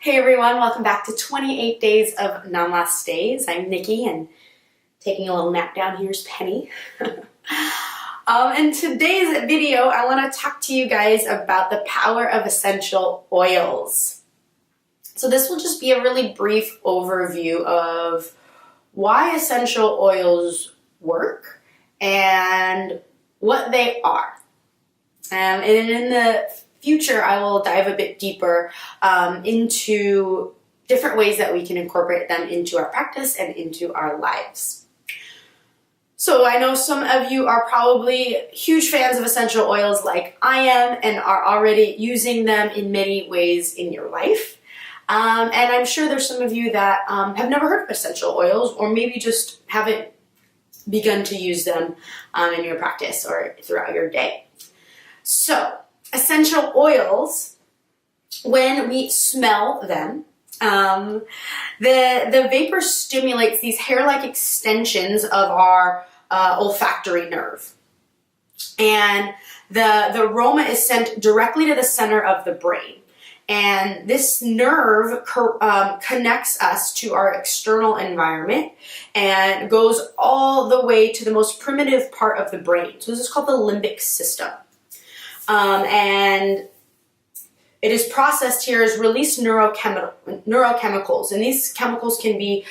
Hey everyone, welcome back to 28 Days of Namaste. I'm Nikki and taking a little nap down here is Penny. In today's video, I want to talk to you guys about the power of essential oils. So this will just be a really brief overview of why essential oils work and what they are. And in the future, I will dive a bit deeper into different ways that we can incorporate them into our practice and into our lives. So I know some of you are probably huge fans of essential oils like I am and are already using them in many ways in your life. And I'm sure there's some of you that have never heard of essential oils or maybe just haven't begun to use them in your practice or throughout your day. So essential oils, when we smell them, the vapor stimulates these hair-like extensions of our olfactory nerve. And the aroma is sent directly to the center of the brain. And this nerve connects us to our external environment and goes all the way to the most primitive part of the brain. So this is called the limbic system. And it is processed here as released neurochemicals. And these chemicals can be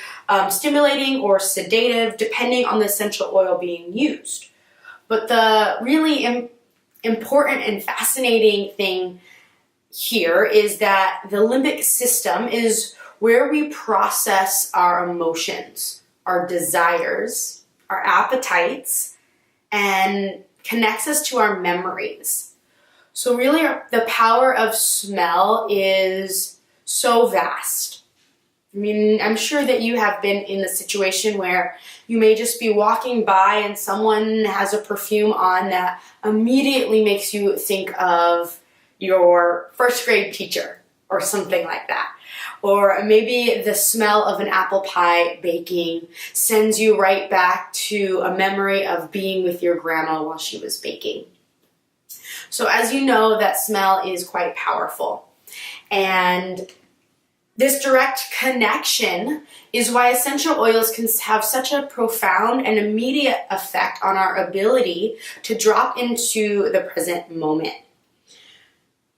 stimulating or sedative depending on the essential oil being used. But the really important and fascinating thing here is that the limbic system is where we process our emotions, our desires, our appetites, and connects us to our memories. So really the power of smell is so vast. I mean, I'm sure that you have been in the situation where you may just be walking by and someone has a perfume on that immediately makes you think of your first grade teacher or something like that. Or maybe the smell of an apple pie baking sends you right back to a memory of being with your grandma while she was baking. So as you know, that smell is quite powerful. And this direct connection is why essential oils can have such a profound and immediate effect on our ability to drop into the present moment.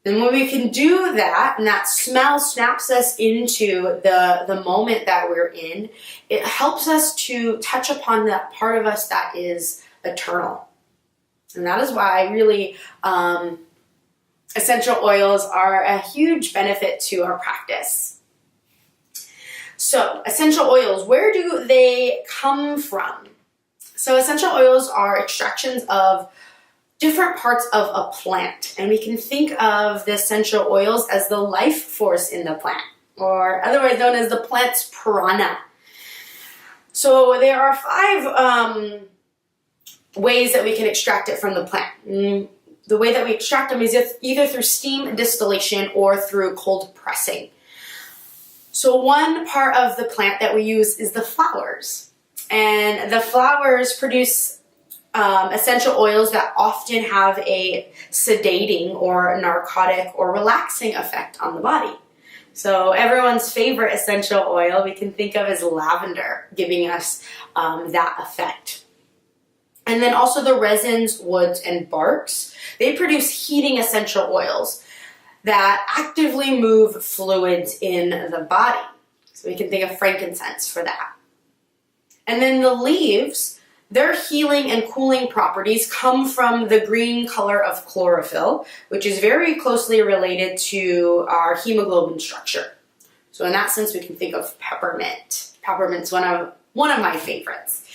And when we can do that, and that smell snaps us into the moment that we're in, it helps us to touch upon that part of us that is eternal. And that is why really essential oils are a huge benefit to our practice. So essential oils, where do they come from? So essential oils are extractions of different parts of a plant, and we can think of the essential oils as the life force in the plant, or otherwise known as the plant's prana. So there are 5 ways that we can extract it from the plant. The way that we extract them is either through steam distillation or through cold pressing. So one part of the plant that we use is the flowers, and the flowers produce essential oils that often have a sedating or narcotic or relaxing effect on the body. So everyone's favorite essential oil we can think of as lavender, giving us that effect. And then also the resins, woods, and barks, they produce heating essential oils that actively move fluids in the body. So we can think of frankincense for that. And then the leaves, their healing and cooling properties come from the green color of chlorophyll, which is very closely related to our hemoglobin structure. So in that sense, we can think of peppermint. Peppermint's one of my favorites.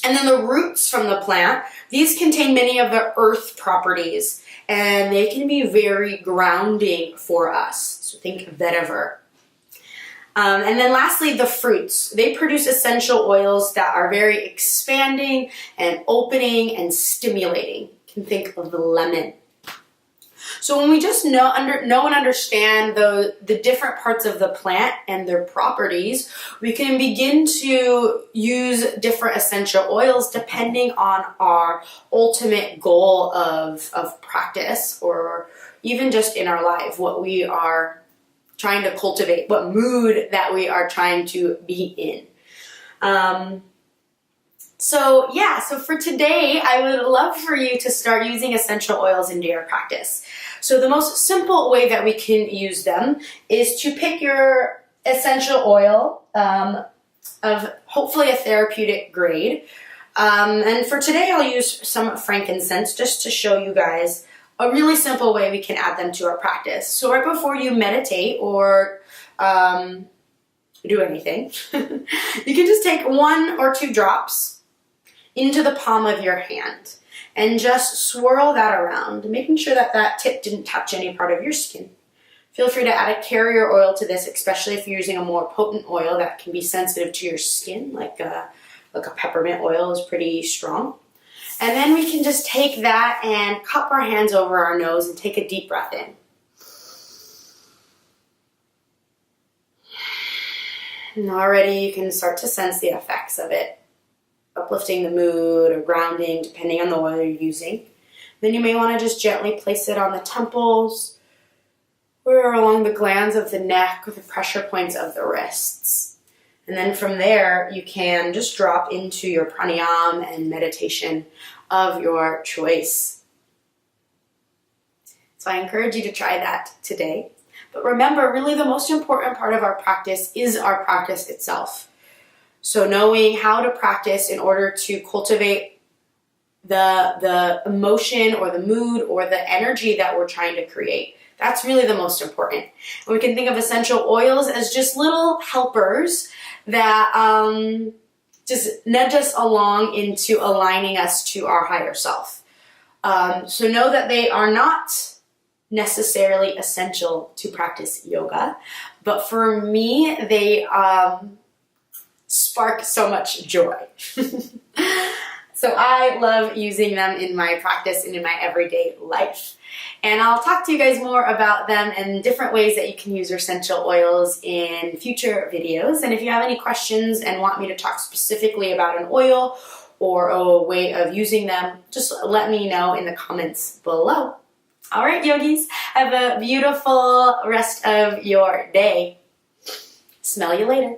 And then the roots from the plant, these contain many of the earth properties, and they can be very grounding for us. So think vetiver. And then lastly, the fruits. They produce essential oils that are very expanding and opening and stimulating. You can think of the lemon. So when we just know and understand the different parts of the plant and their properties, we can begin to use different essential oils depending on our ultimate goal of practice, or even just in our life, what we are trying to cultivate, what mood that we are trying to be in. So for today, I would love for you to start using essential oils into your practice. So the most simple way that we can use them is to pick your essential oil of hopefully a therapeutic grade. And for today, I'll use some frankincense just to show you guys a really simple way we can add them to our practice. So right before you meditate or do anything, you can just take 1 or 2 drops into the palm of your hand and just swirl that around, making sure that that tip didn't touch any part of your skin. Feel free to add a carrier oil to this, especially if you're using a more potent oil that can be sensitive to your skin, like a peppermint oil is pretty strong. And then we can just take that and cup our hands over our nose and take a deep breath in. And already you can start to sense the effects of it, uplifting the mood or grounding, depending on the oil you're using. Then you may want to just gently place it on the temples or along the glands of the neck or the pressure points of the wrists. And then from there, you can just drop into your pranayama and meditation of your choice. So I encourage you to try that today. But remember, really the most important part of our practice is our practice itself. So knowing how to practice in order to cultivate the emotion or the mood or the energy that we're trying to create. That's really the most important. And we can think of essential oils as just little helpers that just nudge us along into aligning us to our higher self. So know that they are not necessarily essential to practice yoga, but for me, they spark so much joy. So I love using them in my practice and in my everyday life. And I'll talk to you guys more about them and different ways that you can use your essential oils in future videos. And if you have any questions and want me to talk specifically about an oil or a way of using them, just let me know in the comments below. All right, yogis, have a beautiful rest of your day. Smell you later.